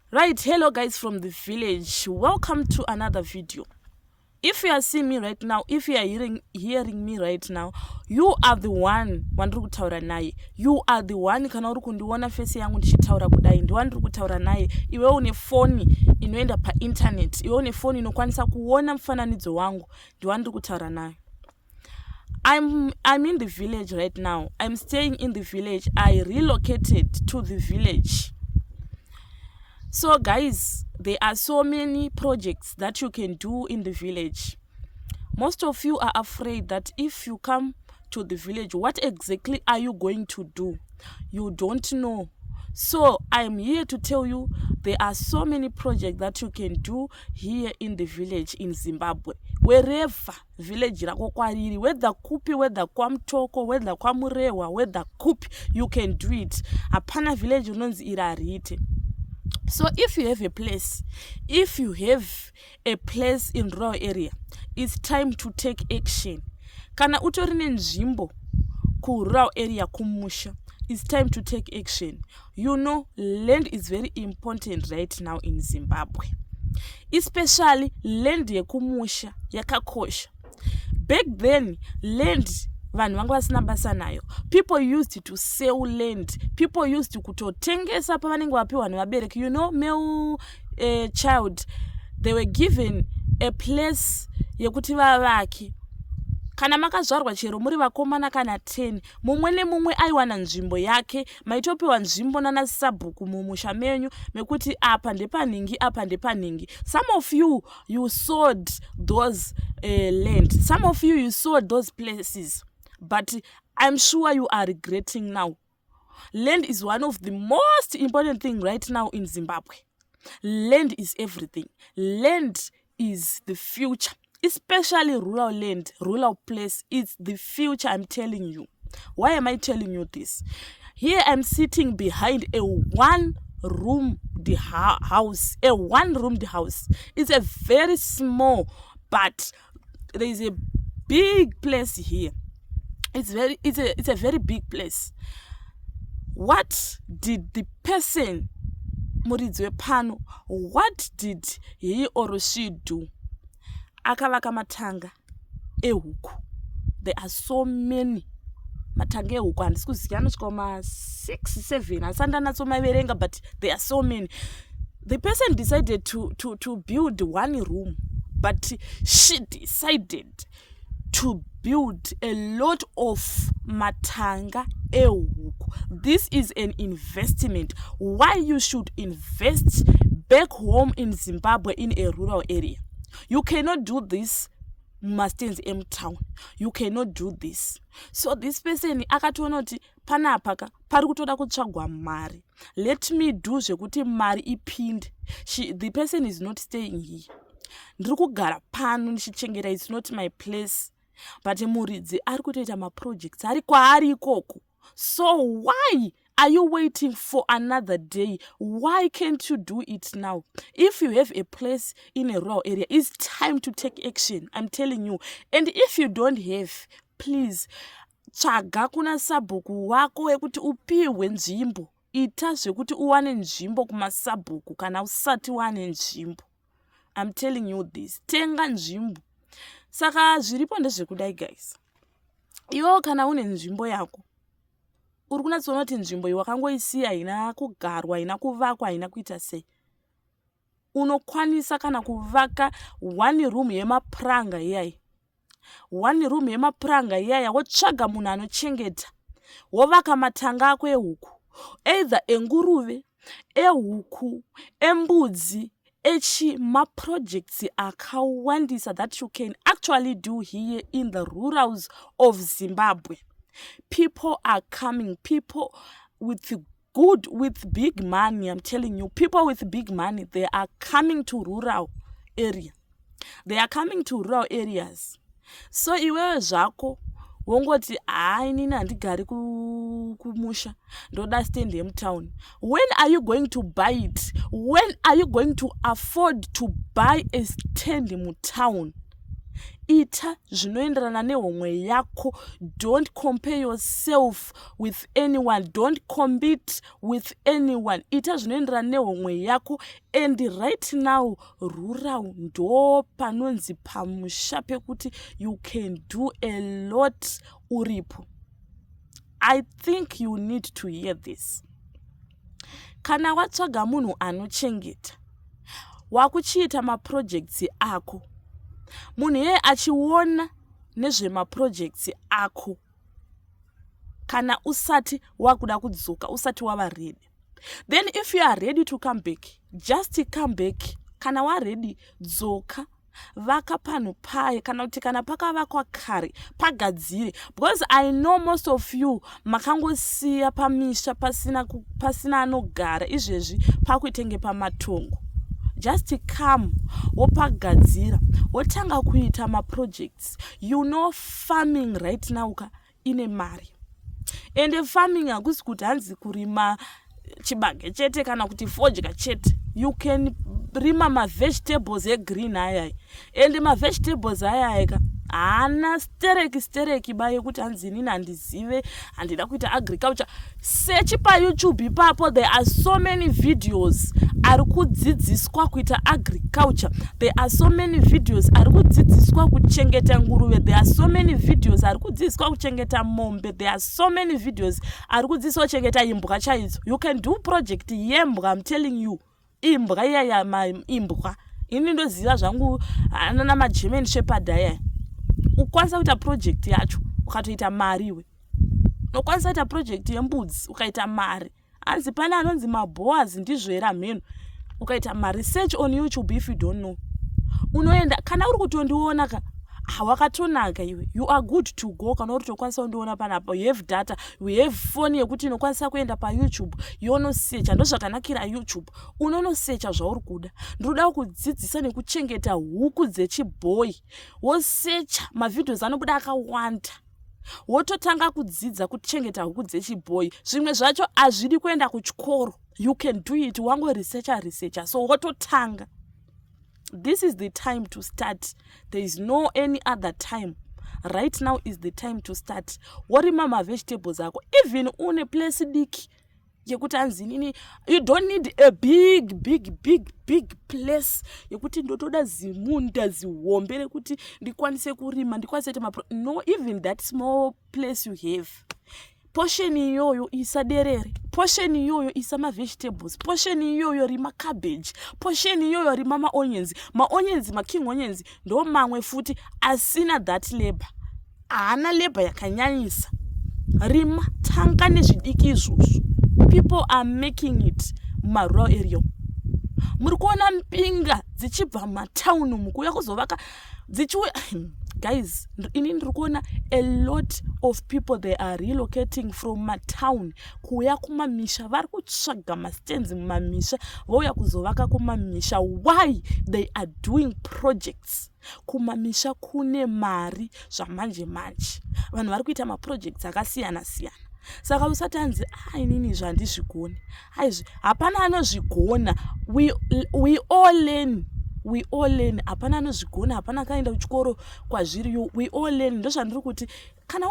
Right, hello guys from the village. Welcome to another video. If you are seeing me right now, if you are hearing me right now, you are the one wandiri kutaura naye. You are the one kana uri kundiona face yangu ndichitaura kudai ndiwe wandiri kutaura naye. Iwe une foni inoenda pa internet, iwe une foni inokwanisa kuona mufananidzo wangu, ndiwe wandiri kutaura naye. I'm in the village right now. I'm staying in the village. I relocated to the village. So guys, there are so many projects that you can do in the village. Most of you are afraid that if you come to the village, what exactly are you going to do? You don't know. So I'm here to tell you there are so many projects that you can do here in the village in Zimbabwe. Wherever village rako kwariri, whether kupi, whether kwamtoko, whether kwamurewa, whether kupi, you can do it. Hapana village unonzi irarite. So if you have a place, in rural area, it's time to take action. Kana utorine nzvimbo ku rural area kumusha, it's time to take action. You know, land is very important right now in Zimbabwe. Especially land yekumusha yakakosha. Back then, land vanhu vanga vasina basa nayo. People used to sell land. People used to kutotengesa pavanenge vapiwa nevabereki. You know, male child, they were given a place yekuti vavake. Kana makazvarwa chero muri vakomana kana 10, mumwe nemumwe aiwana nzvimbo yake, maitopiwa nzvimbo nana sabhuku mumusha menyu mekuti apa ndepaningi, apa ndepaningi. Some of you sold those land. Some of you sold those places. But I'm sure you are regretting now. Land is one of the most important things right now in Zimbabwe. Land is everything. Land is the future. Especially rural land, rural place, it's the future, I'm telling you. Why am I telling you this? Here I'm sitting behind a one-roomed house. A one-roomed house. It's a very small, but there is a big place here. It's a very big place. What did the person Muridzwe Pano, what did he or she do? Akavaka matanga ehuku. There are so many matanga ehuku, and sikuziana skoma 6, 7. Asanda natso maverenga, but there are so many. The person decided to build one room, but she decided to build a lot of matanga ehuku. This is an investment. Why you should invest back home in Zimbabwe in a rural area? You cannot do this Mastens M town. You cannot do this. So this person akatoona kuti panapa pari kutoda kutsvagwa mari. Let me do zvekuti mari ipinde. The person is not staying here. Ndiri kugara pano ndichichengera, it's not my place. But Muridzi ari kutoita ma-projects ari kwaari ikoko. So why are you waiting for another day? Why can't you do it now? If you have a place in a rural area, it's time to take action. I'm telling you. And if you don't have, please, tsvaga kuna sabhuku wako wekuti upiwe nzvimbo. Ita zvekuti uwane nzvimbo kumasabhuku kana usati wane nzvimbo. I'm telling you this. Tenga nzvimbo. Saka zviripo ndezvekudai guys. Iwo kana une nzvimbo yako, uri kunatsoona kuti nzvimbo iyi wakangoisiya haina kugarwa, haina kuvakwa, haina kuita sei. Unokwanisa kana kuvaka one room yemapuranga iyaya. One room yemapuranga iyaya, wotsvaga munhu anochengeta. Wovaka matanga ako ehuku. Either enguruve, ehuku, embudzi, ma-projects akawandisa that you can actually do here in the rurals of Zimbabwe. People are coming. People with big money, I'm telling you, people with big money, they are coming to rural area. They are coming to rural areas. So iwewe zvako wongoti inini handigari kumusha, ndoda stand town. When are you going to buy it? When are you going to afford to buy a stand in town? ita zvinoenderana nehomwe yako. Don't compare yourself with anyone. Don't compete with anyone. Ita zvinoenderana nehomwe yako. And right now, rural ndo panonzi pamusha pekuti you can do a lot uripo. I think you need to hear this. Kana watsvaga munhu anochengeta, wakuchiita maprojects ako, munhu yeye achiona nezvemaprojects ako, kana usati wakuda kudzoka, usati wava ready, then if you are ready to come back, just come back. Kana wa ready, dzoka, vaka panhu paye, kana kuti kana pakavakwa kare pagadzire, because I know most of you makangosiya pamisha pasina anogara, izvezvi pakuitenge pamatongo. Just come, wopagadzira, wotanga kuita maprojects. You know farming right now ine mari. And farming hakusi kuti hanzi kurima chibage chete kana kuti fodya chete. You can rima ma-vegetables green ayai. And ma-vegetables ayai haana stereki ba yekuti hanzi nini handizive handida kuita agriculture. Search paYouTube ipapo, there are so many videos ari kudzidziswa kuita agriculture. There are so many videos ari kudzidziswa kuchengeta nguruve. There are so many videos ari kudzidziswa kuchengeta mombe. There are so many videos ari kudzidziswa kuchengeta imbwa chaidzo. You can do project yembwa, I'm telling you. Imbwa ya imbwa. Ini ndoziva zvangu ana ma-German Shepherd aya. Ukwanisa kuita project yacho ukatoita mari we. Ukwanisa kuita project yembudzi ukaita mari. Hanzi pane anonzi maboas ndizvo era mheno. Ukaita mari. Search on YouTube if you don't know. Unoenda kana uri kutondiona ka wakatonaka iwe. You are good to go kana uri tokwanisa kundiona panapa. You have data, we have phone yekuti inokwanisa kuenda paYouTube yonosearcha. Ndo zvakanakira YouTube. Unonosearcha zvauri kuda. Ndoda kudzidzisa nekuchengeta huku dzechibhoy. Wosearcha mavideos anobuda akawanda. Wototanga kudzidza kuchengeta huku dzechibhoy. Zvimwe zvacho azvidi kuenda kuchikoro. You can do it. Wango researcher. So wototanga. This is the time to start. There is no any other time. Right now is the time to start. Worima ma-vegetables ako. Even une place diki yekuti hanzi nini, you don't need a big place yekuti ndotoda zimunda ziwombere kuti ndikwanise kurima, ndikwanise no, even that small place you have. Portion iyoyo isa derere, portion iyoyo isa ma-vegetables, portion iyoyo rima cabbage, portion iyoyo rima ma-onions, ma-king onions, ndo mamwe futi asina that labor. Haana labor yakanyanyisa. Rima tanga nezvidiki izvozvo. People are making it murural area. Muri kuona mpinga dzichibva matown mukuya kuzovaka dzichiwe. Guys, ini ndiri kuona a lot of people, they are relocating from matown kuya kumamisha. Vari kutsvaga mastands mumamisha vouya kuzovaka kumamisha. Why? They are doing projects. Kumamisha kune mari zvamanje manje. Vanhu vari kuita maprojects akasiyana siyana. Saka usati hanzi inini zvandizvigoni. Hapana anozvigona. We all learn. Hapana anozvigona, hapana akaenda kuchikoro kwazviri. We all learn. Ndo zvandiri kuti kana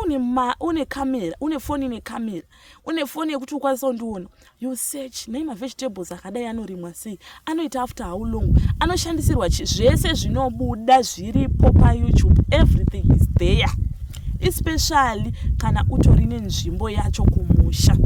une camera, une phone ine camera, une phone yekuti ukwanisa kundiona, you search nei ma-vegetables akadai anorimwa sei, anoita after how long, anoshandisirwa zvese zvinobuda zviripo paYouTube. Everything is there. Especially kana utori nenzvimbo yacho kumusha.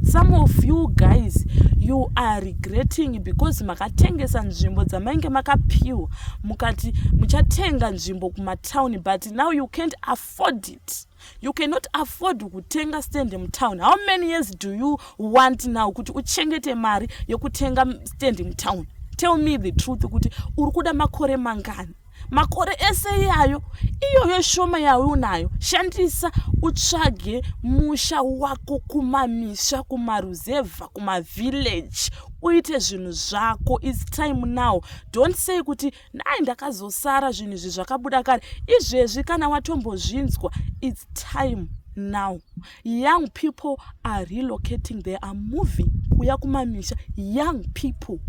Some of you guys, you are regretting because makatengesa nzvimbo dzamainge makapiwa. Mukati muchatenga nzvimbo kumatown, but now you can't afford it. You cannot afford kutenga stand mutown. How many years do you want now kuti uchengete mari yokutenga stand mutown? Tell me the truth kuti uri kuda makore mangani? Makore ese iyoyo shoma yawe unayo. Shandisa utsvage musha wako kumamisha, kumaruzeva, kumavillage. Uite zvinhu zvako. It's time now. Don't say kuti nai ndakazosara zvinhu izvi zvakabuda kare. Izvezvi kana watombozvinzwa. It's time now. Young people are relocating. They are moving kuya kumamisha. Young people.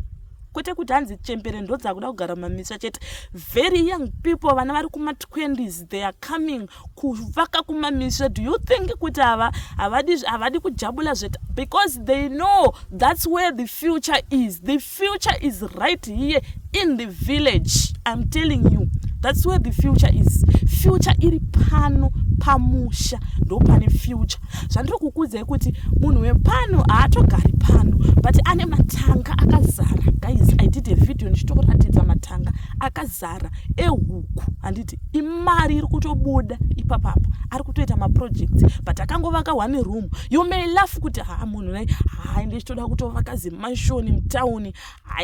kwete kuti hanzi chembere ndo dzakuda kugara mumamisha chete. Very young people vana vari kuma-20s they are coming kuvaka kumamisha. Do you think kuti havadi kujabula zveta? Because they know that's where the future is. The future is right here in the village. I'm telling you, that's where the future is. Future iri pano pamusha ndo pane future. Zvandiri kukudzai kuti munhu wepano haatogari pano but ane matanga akazara. Guys, I did a video ndichitokuratidza matanga akazara ehuku. Handiti imari iri kutobuda ipapapa. Ari kutoita maprojects but akangovaka one room. You may laugh kuti munhu nai ndichitoda kutovaka zimashoni mutauni,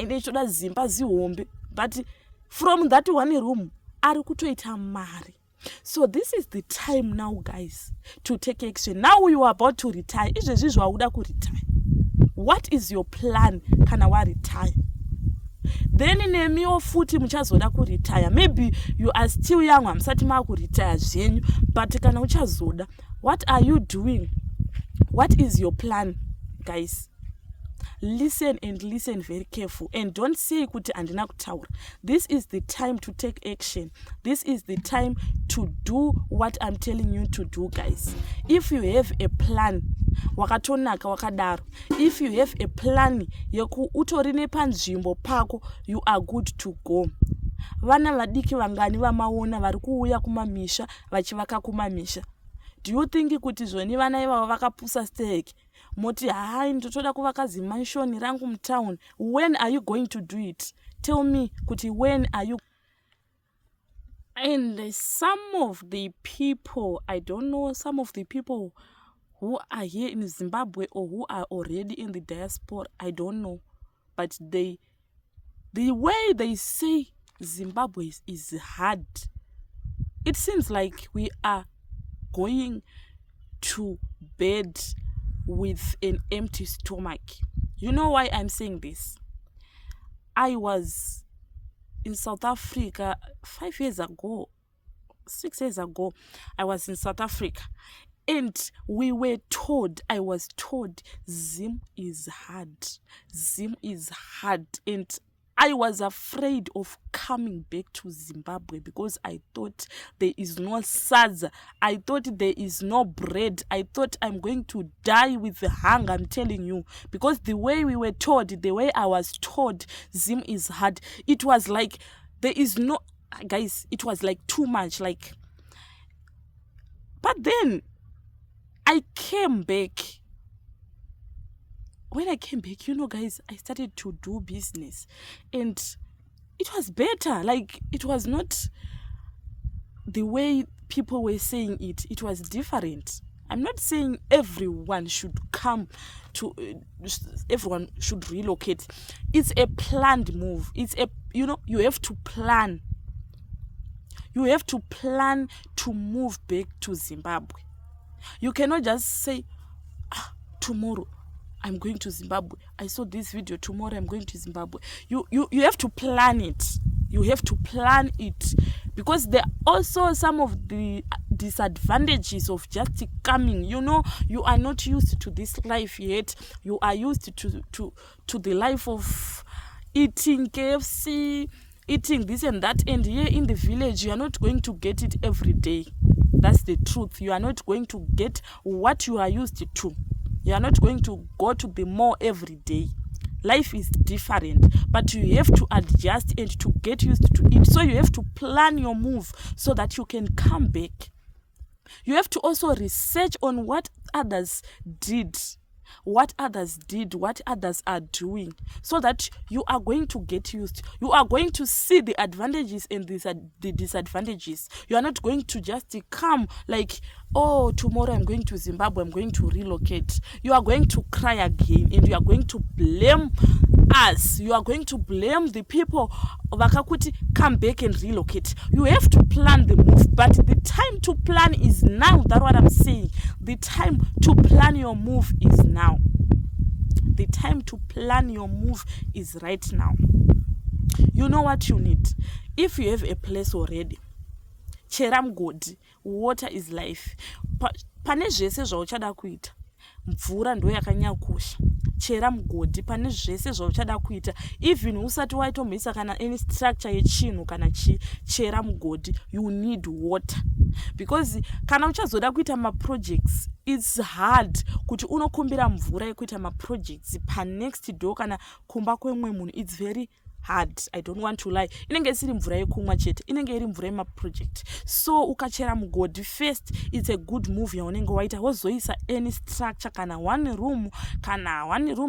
ndichitoda zimba zihombe, but from that one room ari kutoita mari. So this is the time now, guys, to take action. Now you are about to retire. Izvezvi zvauda kuretire. What is your plan kana waretire? Then nemiwo futi muchazoda kuretire. Maybe you are still young, hamsati makuretire zvenyu, but kana uchazoda, what are you doing? What is your plan, guys? Listen and listen very careful and don't say kuti andina kutaura. This is the time to take action. This is the time to do what I'm telling you to do, guys. If you have a plan wakatonaka wakadaro, if you have a plan yeku utori nepanzvimbo pako, you are good to go. Vana vadiki vangani vamaona vari kuuya kumamisha vachivaka kumamisha. Do you think kuti zvoni vana ivavo vakapusa stake? Moti ndotoda kuvaka zimashoni rangu mtown. When are you going to do it? Tell me kuti when are you? And some of the people, I don't know, some of the people who are here in Zimbabwe or who are already in the diaspora, I don't know, but the way they say Zimbabwe is hard, it seems like we are going to bed with an empty stomach. You know why I'm saying this? I was in South Africa 5 years ago, 6 years ago. I was in South Africa and I was told Zim is hard. Zim is hard. And I was afraid of coming back to Zimbabwe because I thought there is no sadza. I thought there is no bread. I thought I'm going to die with hunger, I'm telling you. Because the way we were told, the way I was told, Zim is hard. It was like, there is no, guys, it was like too much. Like, but then I came back. When I came back, you know, guys, I started to do business and it was better. Like, it was not the way people were saying it. It was different. I'm not saying everyone should come to, everyone should relocate. It's a planned move. It's a, you know, you have to plan. You have to plan to move back to Zimbabwe. You cannot just say, tomorrow I'm going to Zimbabwe. I saw this video. Tomorrow I'm going to Zimbabwe. You have to plan it. You have to plan it. Because there are also some of the disadvantages of just coming. You know, you are not used to this life yet. You are used to the life of eating KFC, eating this and that. And here in the village, you are not going to get it every day. That's the truth. You are not going to get what you are used to. You are not going to go to the mall every day. Life is different, but you have to adjust and to get used to it. So you have to plan your move so that you can come back. You have to also research on what others did, what others are doing, so that you are going to get used. You are going to see the advantages and the disadvantages. You are not going to just come like, oh, tomorrow I'm going to Zimbabwe, I'm going to relocate. You are going to cry again and you are going to blame us. You are going to blame the people Vakakuti come back and relocate. You have to plan the move, but the time to plan is now. That's what I'm saying. The time to plan your move is now. The time to plan your move is right now. You know what you need. If you have a place already, cheram god, water is life. Pane zvese zvauchada kuita. mvura ndo yakanyakosha. Chera mugodhi pane zvese zvauchada kuita, even usati waitomhisa kana any structure yechinhu kana chera mugodhi, you need water. Because kana uchazoda kuita maprojects, it's hard kuti unokumbira mvura yekuita maprojects panext door kana kumba kwemwe munhu. It's very hard, I don't want to lie. Inenge isiri mvura yekumwa chete, inenge iri mvura yemaproject. So ukachera mugodhi first, it's a good move yaunenge waita. Wozoisa any structure kana one room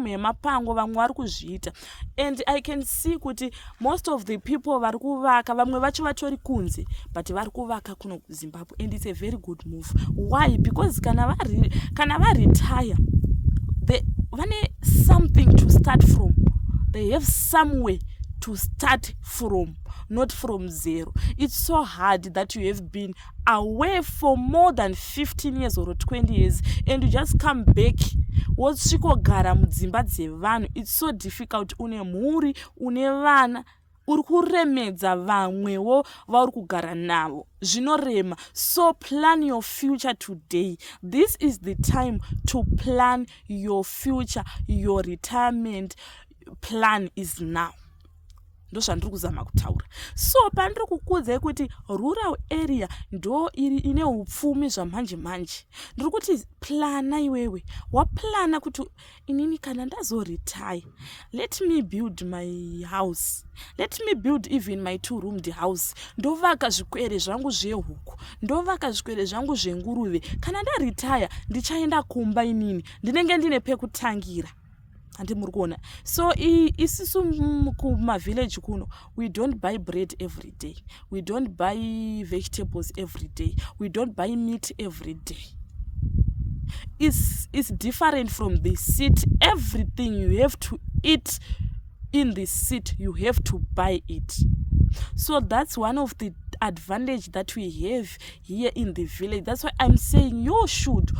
yemapango vamwe vari kuzviita. And I can see kuti most of the people vari kuvaka, vamwe vacho vatori kunze, but vari kuvaka kuno kuZimbabwe, and it's a very good move. Why? Because kana va retire, they vane something to start from. They have somewhere to start from, not from zero. It's so hard that you have been away for more than 15 years or 20 years and you just come back. Wosvikogara mudzimba dzevanhu. It's so difficult. Une mhuri, une vana, uri kuremedza vamwewo vauri kugara navo, zvinorema. So plan your future today. This is the time to plan your future. Your retirement plan is now. Ndo zvandiri kuzama kutaura. So pandiri kukudzai kuti rural area ndo iri ine upfumi zvamanje manje. Ndiri kuti plana iwewe. Waplana kuti inini kana ndazoretire, let me build my house. Let me build even my 2-roomed house. Ndovaka zvikwere zvangu zvehuku, ndovaka zvikwere zvangu zvenguruve. Kana ndaretire ndichaenda kumba inini, ndinenge ndine pekutangira. Andi muri kuona. So isisu kumavillage kuno, we don't buy bread every day, we don't buy vegetables every day, we don't buy meat every day. It's different from the city. Everything you have to eat in the city, you have to buy it. So that's one of the advantage that we have here in the village. That's why I'm saying you should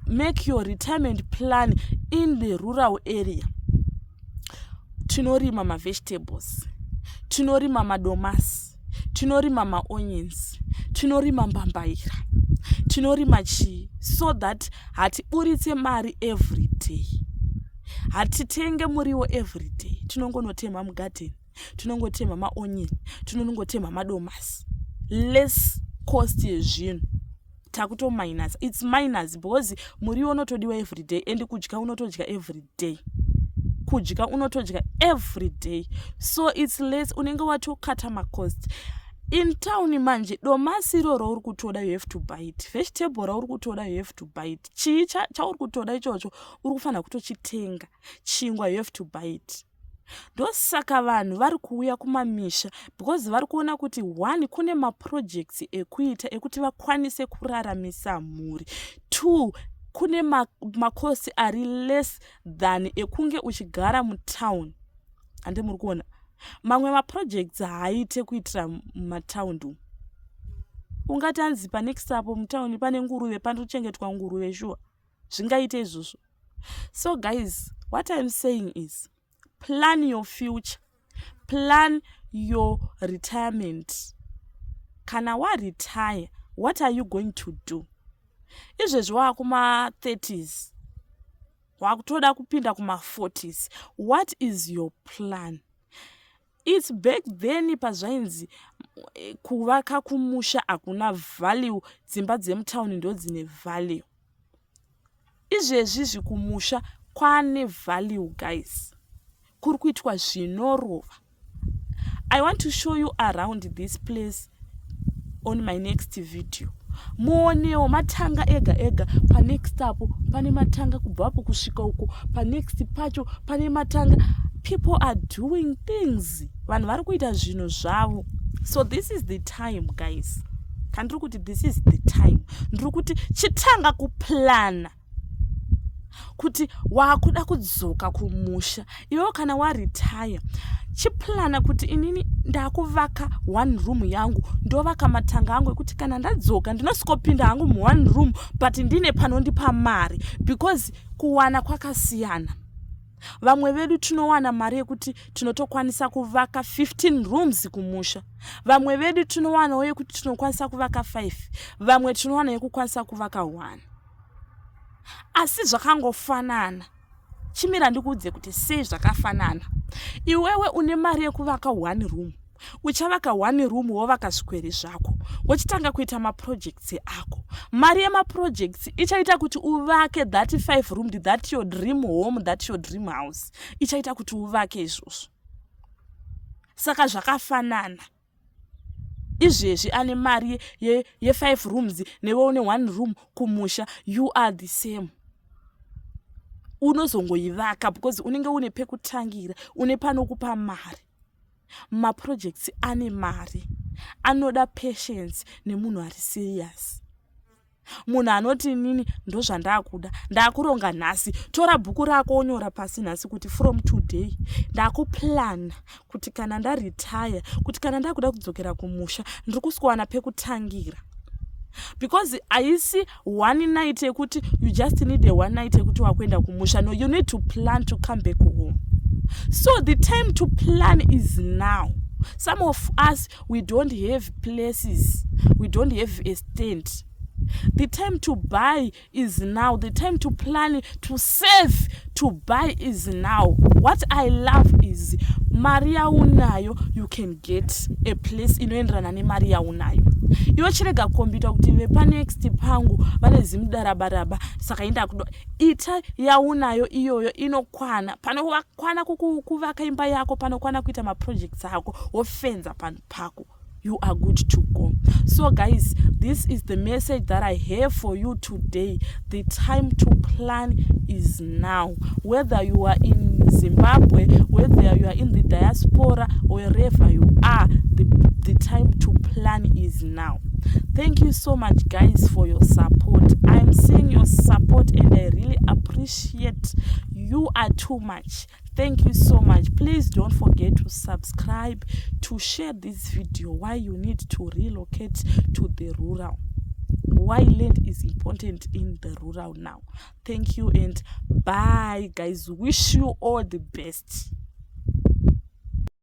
make your retirement plan in the rural area. Tinorima ma vegetables, tinorima madomasi, tinorima ma onions, tinorima mbambaira, tinorima chi, so that hatiburitse mari every day. Hatitenge muriwo every day. Tinongonotema mugarden, tinongotema ma onion, tinongotema madomasi. Less cost yezvinhu. Takuto minus. It's minus because muriwo unotodiwa every day and kudya unotodya every day. Kudya unotodya every day. So it's less, unenge watokata ma cost. In town manje, domasi roro uri kutoda, you have to buy it. Vegetable uri kutoda, you have to buy it. Chii chauri kutoda ichocho uri kufana kutochitenga. Chingwa, you have to buy it. Ndosaka vanhu vari kuuya kumamisha because vari kuona kuti one, kune maprojects ekuita ekuti vakwanise kuraramisa mhuri. 2, kune makosi ari less than ekunge uchigara mutown. Ande muri kuona mamwe maprojects haaite kuitira mumataundi. Ungati anzi panext apo mutown pane nguruve, panochengetwa nguruve, sure zvingaite izvozvo. So guys, what I'm saying is plan your future, plan your retirement. Kana wa retire, what are you going to do? Izvezvi wakuma 30s, wakutoda kupinda kuma 40s, what is your plan? It's back then pazvainzi kuvaka kumusha hakuna value, dzimba dzemutown ndo dzine value. Izvezvi zvikumusha kwane value guys. Kuri kuitwa zvinorova. I want to show you around this place on my next video. Muonewo matanga ega pa next apo pane matanga kubva apo kusvika uko, pa next pacho pane matanga. People are doing things. Vanhu vari kuita zvinhu zvavo. So this is the time guys. Kandiri kuti this is the time. Ndiri kuti chitanga kuplana kuti wakuda kudzoka kumusha. Iwe kana wa retire, chiplana kuti inini ndakuvaka 1 room yangu, ndovaka matanga angu ekuti kana ndadzoka ndinosikopinda hangu mu 1 room but ndine panondipa mari, because kuwana kwakasiyana. Vamwe vedu tunowana mari yekuti tinotokwanisa kuvaka 15 rooms kumusha. Vamwe vedu tunowana yekuti tinokwanisa kuvaka 5. Vamwe tunowana yekukwanisa kuvaka 1. asi zvakangofanana. Chimira ndikuudze kuti sei zvakafanana. Iwewe une mari yekuvaka 1 room, uchavaka 1 room wovaka zvikwere zvako, wochitanga kuita maprojects ako. Mari yemaprojects ichaita kuti uvake that 5 room, that your dream home, that your dream house. Ichaita kuti uvake izvozvo. Saka zvakafanana. Izvezvi ane mari ye 5 rooms newe une 1 room kumusha, you are the same. Unozongoivaka because unenge une pekutangira, une panokupa mari. Maprojects ane mari, anoda patience nemunhu ari serious. Munhu anoti nini ndozvandakuda, ndakuronga nhasi, tora bhuku rako onyora pasi nhasi kuti from today ndakuplan kuti kana ndaretire, kuti kana ndakuda kudzokera kumusha ndiri kuswana pekutangira. Because haisi one night yekuti you just need a one night yekuti wakuenda kumusha. No, you need to plan to come back home. So the time to plan is now. Some of us, we don't have places, we don't have a stand. The time to buy is now. The time to plan, to save, to buy is now. What I love is Maria unayo, you can get a place inoenderana neMaria unayo. Iwe chirega kukombita kuti vepa next pangu vane zimudarabaraba saka inda kudo ita yaunayo iyoyo inokwana panokwana kuvaka imba yako, panokwana kuita maprojects ako wofenza pano pako. You are good to go. So guys, this is the message that I have for you today. The time to plan is now. Whether you are in Zimbabwe, whether you are in the diaspora, wherever you are, the time to plan is now. Thank you so much guys for your support. I'm seeing your support and I really appreciate. You are too much. Thank you so much. Please don't forget to subscribe, to share this video, why you need to relocate to the rural, why land is important in the rural now. Thank you and bye guys. Wish you all the best.